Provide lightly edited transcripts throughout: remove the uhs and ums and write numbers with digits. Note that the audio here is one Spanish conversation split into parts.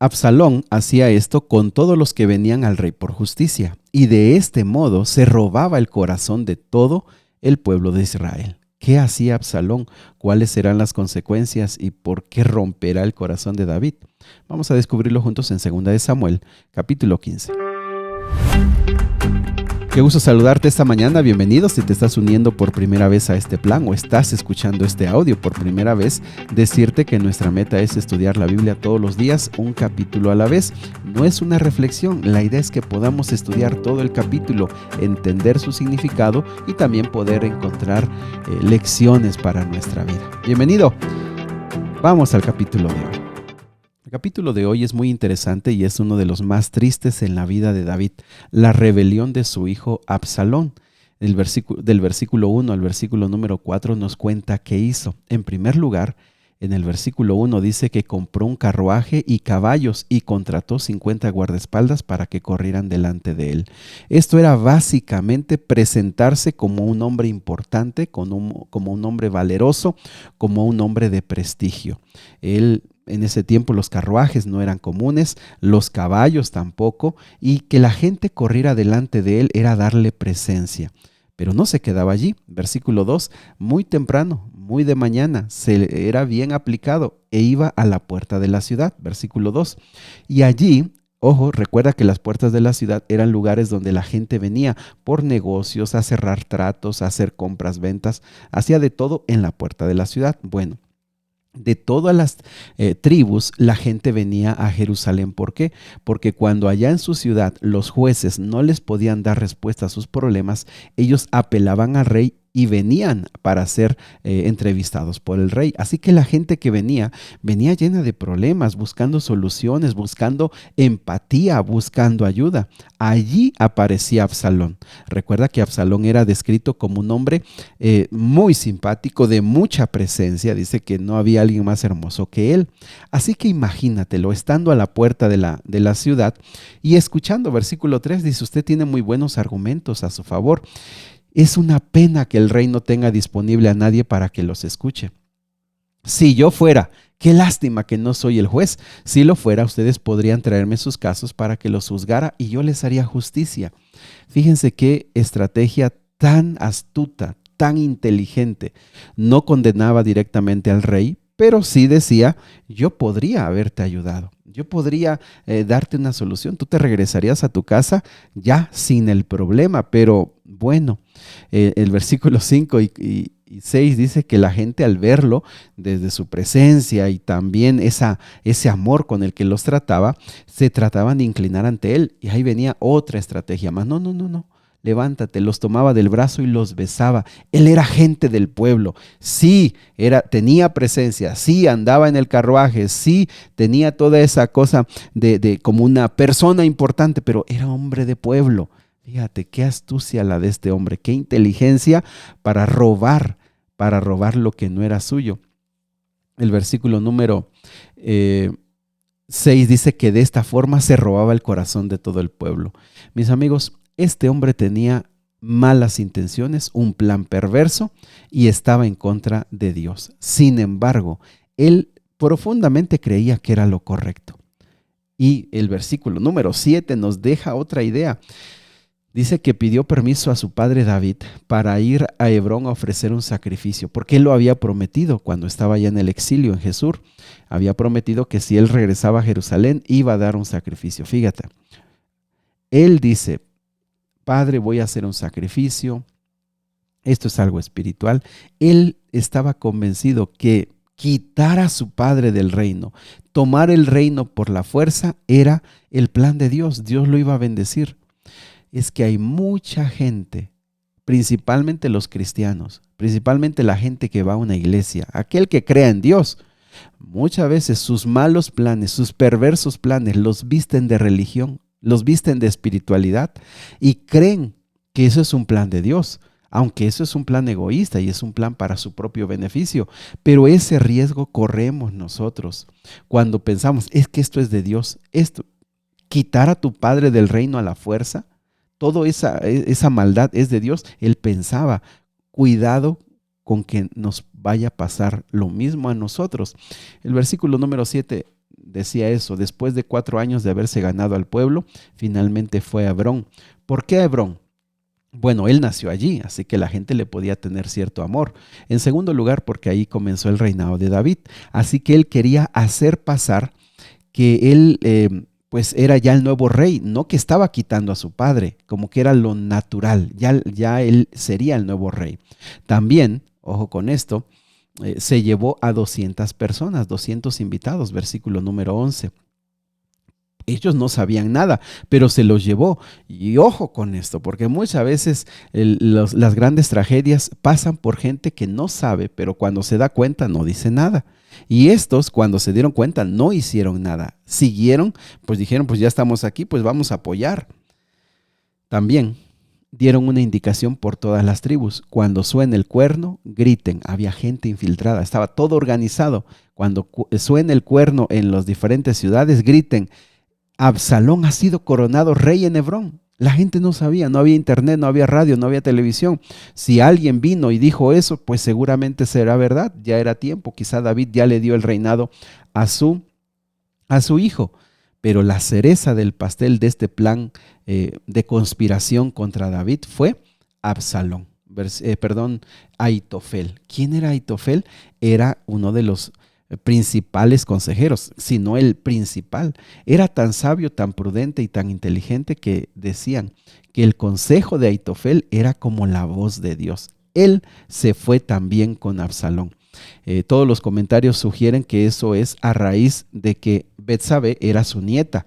Absalón hacía esto con todos los que venían al rey por justicia, y de este modo se robaba el corazón de todo el pueblo de Israel. ¿Qué hacía Absalón? ¿Cuáles serán las consecuencias y por qué romperá el corazón de David? Vamos a descubrirlo juntos en 2 de Samuel, capítulo 15. Qué gusto saludarte esta mañana, bienvenido. Si te estás uniendo por primera vez a este plan o estás escuchando este audio por primera vez, decirte que nuestra meta es estudiar la Biblia todos los días, un capítulo a la vez. No es una reflexión, la idea es que podamos estudiar todo el capítulo, entender su significado y también poder encontrar lecciones para nuestra vida. Bienvenido, vamos al capítulo de hoy. El capítulo de hoy es muy interesante y es uno de los más tristes en la vida de David, la rebelión de su hijo Absalón. Del versículo 1 al versículo número 4 nos cuenta qué hizo. En primer lugar, en el versículo 1 dice que compró un carruaje y caballos y contrató 50 guardaespaldas para que corrieran delante de él. Esto era básicamente presentarse como un hombre importante, como un hombre valeroso, como un hombre de prestigio. En ese tiempo los carruajes no eran comunes, los caballos tampoco, y que la gente corriera delante de él era darle presencia. Pero no se quedaba allí. Versículo 2, muy temprano, muy de mañana, se era bien aplicado e iba a la puerta de la ciudad. Versículo 2, y allí, ojo, recuerda que las puertas de la ciudad eran lugares donde la gente venía por negocios, a cerrar tratos, a hacer compras, ventas, hacía de todo en la puerta de la ciudad. Bueno, de todas las tribus, la gente venía a Jerusalén. ¿Por qué? Porque cuando allá en su ciudad los jueces no les podían dar respuesta a sus problemas, ellos apelaban al rey y venían para ser entrevistados por el rey. Así que la gente que venía llena de problemas, buscando soluciones, buscando empatía, buscando ayuda. Allí aparecía Absalón. Recuerda que Absalón era descrito como un hombre muy simpático, de mucha presencia. Dice que no había alguien más hermoso que él. Así que imagínatelo, estando a la puerta de la ciudad y escuchando versículo 3, dice, usted tiene muy buenos argumentos a su favor. Es una pena que el rey no tenga disponible a nadie para que los escuche. Si yo fuera, qué lástima que no soy el juez. Si lo fuera, ustedes podrían traerme sus casos para que los juzgara y yo les haría justicia. Fíjense qué estrategia tan astuta, tan inteligente. No condenaba directamente al rey, pero sí decía, yo podría haberte ayudado. Yo podría darte una solución. Tú te regresarías a tu casa ya sin el problema, pero bueno, el versículo 5 y 6 dice que la gente al verlo desde su presencia y también ese amor con el que los trataba, se trataban de inclinar ante él. Y ahí venía otra estrategia más. No. Levántate, los tomaba del brazo y los besaba. Él era gente del pueblo, sí, tenía presencia, sí, andaba en el carruaje, sí, tenía toda esa cosa de como una persona importante, pero era hombre de pueblo. Fíjate, qué astucia la de este hombre, qué inteligencia para robar lo que no era suyo. El versículo número 6 dice que de esta forma se robaba el corazón de todo el pueblo. Mis amigos, este hombre tenía malas intenciones, un plan perverso y estaba en contra de Dios. Sin embargo, él profundamente creía que era lo correcto. Y el versículo número 7 nos deja otra idea. Dice que pidió permiso a su padre David para ir a Hebrón a ofrecer un sacrificio, porque él lo había prometido cuando estaba ya en el exilio en Jesús. Había prometido que si él regresaba a Jerusalén iba a dar un sacrificio. Fíjate, él dice, Padre, voy a hacer un sacrificio. Esto es algo espiritual. Él estaba convencido que quitar a su padre del reino, tomar el reino por la fuerza, era el plan de Dios. Dios lo iba a bendecir. Es que hay mucha gente, principalmente los cristianos, principalmente la gente que va a una iglesia, aquel que crea en Dios, muchas veces sus malos planes, sus perversos planes los visten de religión, los visten de espiritualidad y creen que eso es un plan de Dios, aunque eso es un plan egoísta y es un plan para su propio beneficio. Pero ese riesgo corremos nosotros cuando pensamos, es que esto es de Dios, quitar a tu padre del reino a la fuerza, toda esa maldad es de Dios. Él pensaba, cuidado con que nos vaya a pasar lo mismo a nosotros. El versículo número 7 decía eso, después de 4 años de haberse ganado al pueblo, finalmente fue a Hebrón. ¿Por qué a Hebrón? Bueno, él nació allí, así que la gente le podía tener cierto amor. En segundo lugar, porque ahí comenzó el reinado de David. Así que él quería hacer pasar que él pues era ya el nuevo rey, no que estaba quitando a su padre, como que era lo natural, ya él sería el nuevo rey. También, ojo con esto, se llevó a 200 personas, 200 invitados, versículo número 11. Ellos no sabían nada, pero se los llevó. Y ojo con esto, porque muchas veces las grandes tragedias pasan por gente que no sabe, pero cuando se da cuenta no dice nada. Y estos, cuando se dieron cuenta, no hicieron nada. Siguieron, pues dijeron, pues ya estamos aquí, pues vamos a apoyar. También dieron una indicación por todas las tribus. Cuando suene el cuerno, griten. Había gente infiltrada, estaba todo organizado. Cuando suene el cuerno en las diferentes ciudades, griten. Absalón ha sido coronado rey en Hebrón. La gente no sabía, no había internet, no había radio, no había televisión. Si alguien vino y dijo eso, pues seguramente será verdad. Ya era tiempo, quizá David ya le dio el reinado a su hijo. Pero la cereza del pastel de este plan de conspiración contra David fue Absalón. Ahitofel. ¿Quién era Ahitofel? Era uno de los principales consejeros, sino el principal. Era tan sabio, tan prudente y tan inteligente que decían que el consejo de Ahitofel era como la voz de Dios. Él se fue también con Absalón. Todos los comentarios sugieren que eso es a raíz de que Betsabé era su nieta.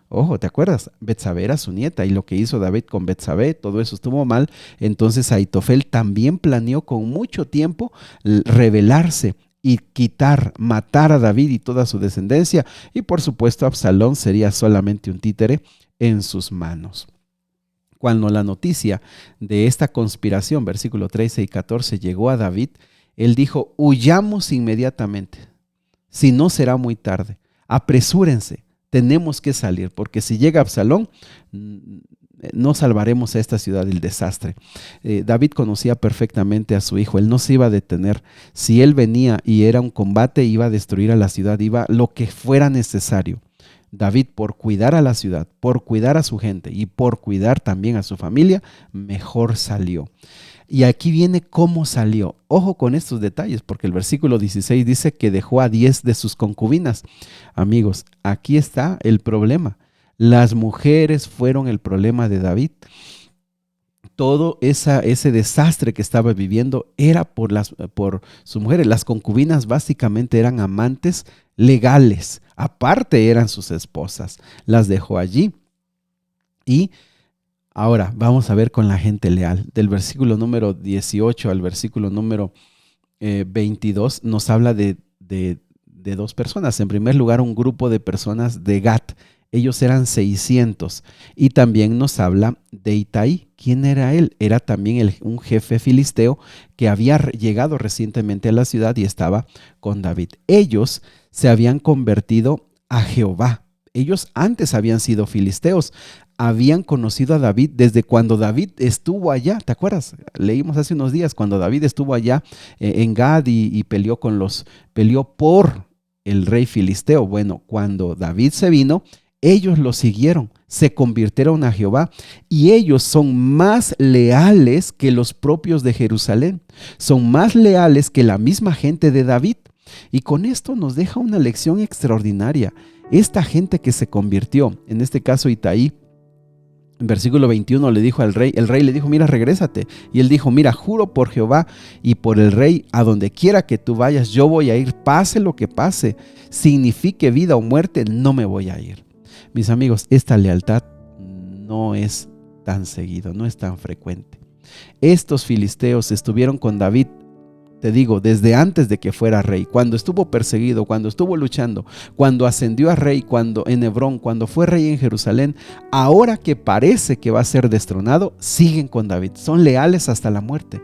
Ojo, ¿te acuerdas? Betsabé era su nieta y lo que hizo David con Betsabé, todo eso estuvo mal. Entonces Ahitofel también planeó con mucho tiempo rebelarse y matar a David y toda su descendencia. Y por supuesto Absalón sería solamente un títere en sus manos. Cuando la noticia de esta conspiración, versículo 13 y 14, llegó a David, él dijo, huyamos inmediatamente, si no será muy tarde. Apresúrense, tenemos que salir, porque si llega Absalón, no salvaremos a esta ciudad del desastre. David conocía perfectamente a su hijo, él no se iba a detener. Si él venía y era un combate, iba a destruir a la ciudad, iba lo que fuera necesario. David, por cuidar a la ciudad, por cuidar a su gente y por cuidar también a su familia, mejor salió. Y aquí viene cómo salió. Ojo con estos detalles, porque el versículo 16 dice que dejó a 10 de sus concubinas. Amigos, aquí está el problema. Las mujeres fueron el problema de David. Todo ese desastre que estaba viviendo era por sus mujeres. Las concubinas básicamente eran amantes legales. Aparte eran sus esposas. Las dejó allí. Y ahora vamos a ver con la gente leal. Del versículo número 18 al versículo número 22 nos habla de dos personas. En primer lugar, un grupo de personas de Gat. Ellos eran 600. Y también nos habla de Itaí. ¿Quién era él? Era también un jefe filisteo que había llegado recientemente a la ciudad y estaba con David. Ellos se habían convertido a Jehová. Ellos antes habían sido filisteos. Habían conocido a David desde cuando David estuvo allá. ¿Te acuerdas? Leímos hace unos días cuando David estuvo allá en Gad y peleó por el rey filisteo. Bueno, cuando David se vino, ellos lo siguieron, se convirtieron a Jehová y ellos son más leales que los propios de Jerusalén. Son más leales que la misma gente de David. Y con esto nos deja una lección extraordinaria. Esta gente que se convirtió, en este caso Itaí, en versículo 21 le dijo al rey, el rey le dijo, mira, regrésate. Y él dijo, mira, juro por Jehová y por el rey, a donde quiera que tú vayas, yo voy a ir, pase lo que pase, signifique vida o muerte, no me voy a ir. Mis amigos, esta lealtad no es tan seguido, no es tan frecuente. Estos filisteos estuvieron con David, te digo, desde antes de que fuera rey, cuando estuvo perseguido, cuando estuvo luchando, cuando ascendió a rey, cuando en Hebrón, cuando fue rey en Jerusalén. Ahora que parece que va a ser destronado, siguen con David, son leales hasta la muerte.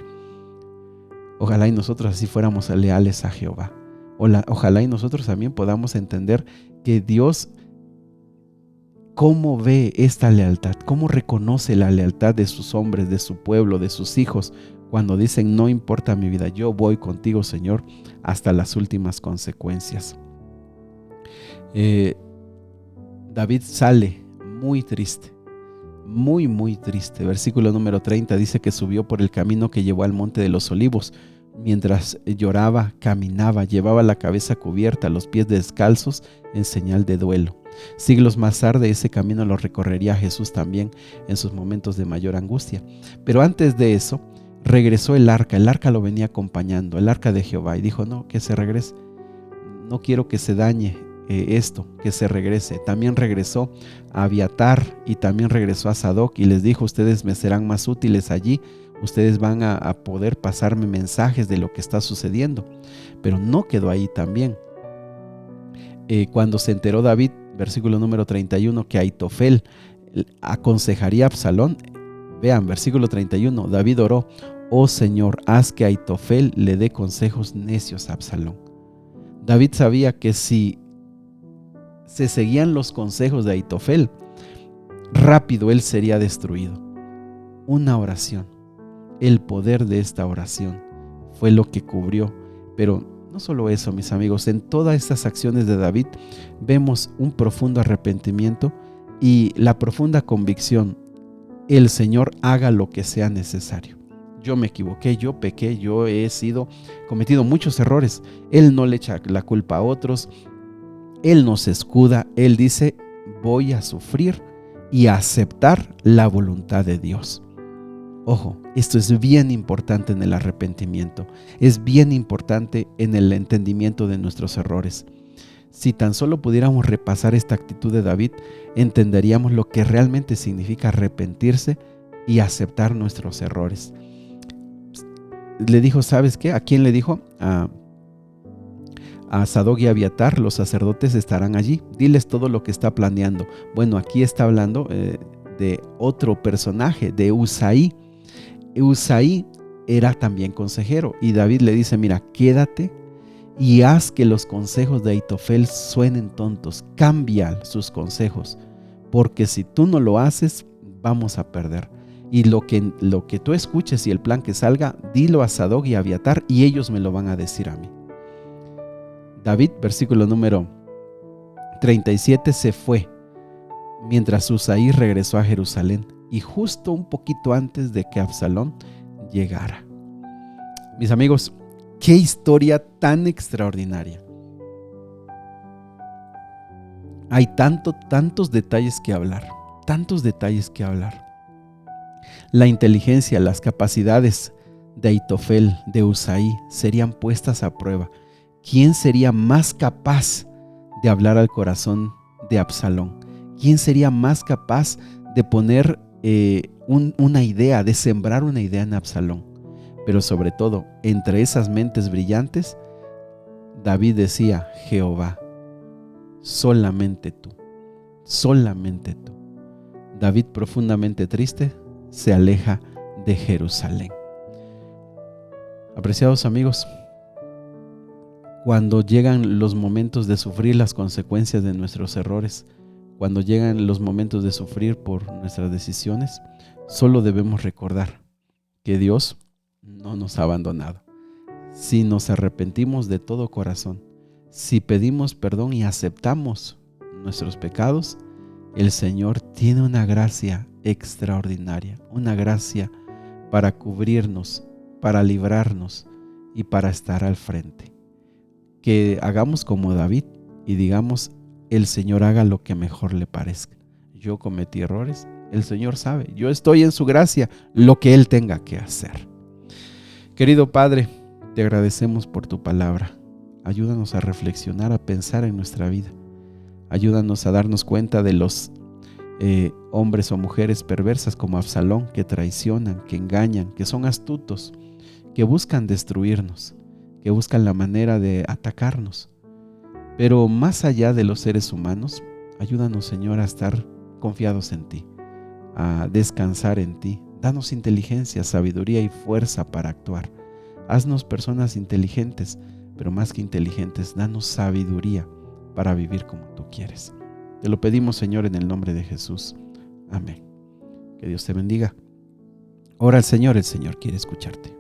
Ojalá y nosotros así fuéramos leales a Jehová. Ojalá y nosotros también podamos entender que Dios, cómo ve esta lealtad, cómo reconoce la lealtad de sus hombres, de su pueblo, de sus hijos, cuando dicen, no importa mi vida, yo voy contigo, Señor, hasta las últimas consecuencias. David sale muy triste, muy, muy triste. Versículo número 30 dice que subió por el camino que llevó al monte de los olivos. Mientras lloraba, caminaba, llevaba la cabeza cubierta, los pies descalzos en señal de duelo. Siglos más tarde ese camino lo recorrería Jesús también en sus momentos de mayor angustia. Pero antes de eso, regresó el arca lo venía acompañando, el arca de Jehová, y dijo, no, que se regrese, no quiero que se dañe esto, que se regrese. También regresó a Abiatar y también regresó a Sadoc y les dijo, ustedes me serán más útiles allí, ustedes van a poder pasarme mensajes de lo que está sucediendo. Pero no quedó ahí también. Cuando se enteró David, versículo número 31, que Ahitofel aconsejaría a Absalón, vean, versículo 31, David oró, oh Señor, haz que Ahitofel le dé consejos necios a Absalón. David sabía que si se seguían los consejos de Ahitofel, rápido él sería destruido. Una oración, el poder de esta oración fue lo que cubrió. Pero no solo eso, mis amigos, en todas estas acciones de David vemos un profundo arrepentimiento y la profunda convicción, el Señor haga lo que sea necesario. Yo me equivoqué, yo pequé, yo he cometido muchos errores. Él no le echa la culpa a otros, él no se escuda, él dice, voy a sufrir y a aceptar la voluntad de Dios. Ojo, esto es bien importante en el arrepentimiento, es bien importante en el entendimiento de nuestros errores. Si tan solo pudiéramos repasar esta actitud de David, entenderíamos lo que realmente significa arrepentirse y aceptar nuestros errores. Le dijo, ¿sabes qué? ¿A quién le dijo? A Sadoc y Abiatar, los sacerdotes estarán allí. Diles todo lo que está planeando. Bueno, aquí está hablando de otro personaje, de Usaí. Usaí era también consejero y David le dice, mira, quédate y haz que los consejos de Ahitofel suenen tontos. Cambia sus consejos, porque si tú no lo haces, vamos a perder. Y lo que tú escuches y el plan que salga, dilo a Sadoc y a Abiatar y ellos me lo van a decir a mí. David, versículo número 37, se fue, mientras Usaí regresó a Jerusalén y justo un poquito antes de que Absalón llegara. Mis amigos, qué historia tan extraordinaria. Hay tantos detalles que hablar, La inteligencia, las capacidades de Ahitofel, de Usaí, serían puestas a prueba. ¿Quién sería más capaz de hablar al corazón de Absalón? ¿Quién sería más capaz de poner una idea, de sembrar una idea en Absalón? Pero sobre todo, entre esas mentes brillantes, David decía, Jehová, solamente tú. David, profundamente triste, se aleja de Jerusalén. Apreciados amigos, cuando llegan los momentos de sufrir las consecuencias de nuestros errores, cuando llegan los momentos de sufrir por nuestras decisiones, solo debemos recordar que Dios no nos ha abandonado. Si nos arrepentimos de todo corazón, si pedimos perdón y aceptamos nuestros pecados, el Señor tiene una gracia extraordinaria, una gracia para cubrirnos, para librarnos y para estar al frente. Que hagamos como David y digamos, el Señor haga lo que mejor le parezca. Yo cometí errores, el Señor sabe, yo estoy en su gracia, lo que Él tenga que hacer. Querido Padre, te agradecemos por tu palabra. Ayúdanos a reflexionar, a pensar en nuestra vida. Ayúdanos a darnos cuenta de los hombres o mujeres perversas como Absalón, que traicionan, que engañan, que son astutos, que buscan destruirnos, que buscan la manera de atacarnos. Pero más allá de los seres humanos, ayúdanos, Señor, a estar confiados en ti, a descansar en ti. Danos inteligencia, sabiduría y fuerza para actuar. Haznos personas inteligentes, pero más que inteligentes, danos sabiduría para vivir como tú quieres. Te lo pedimos, Señor, en el nombre de Jesús. Amén. Que Dios te bendiga. Ora al Señor, el Señor quiere escucharte.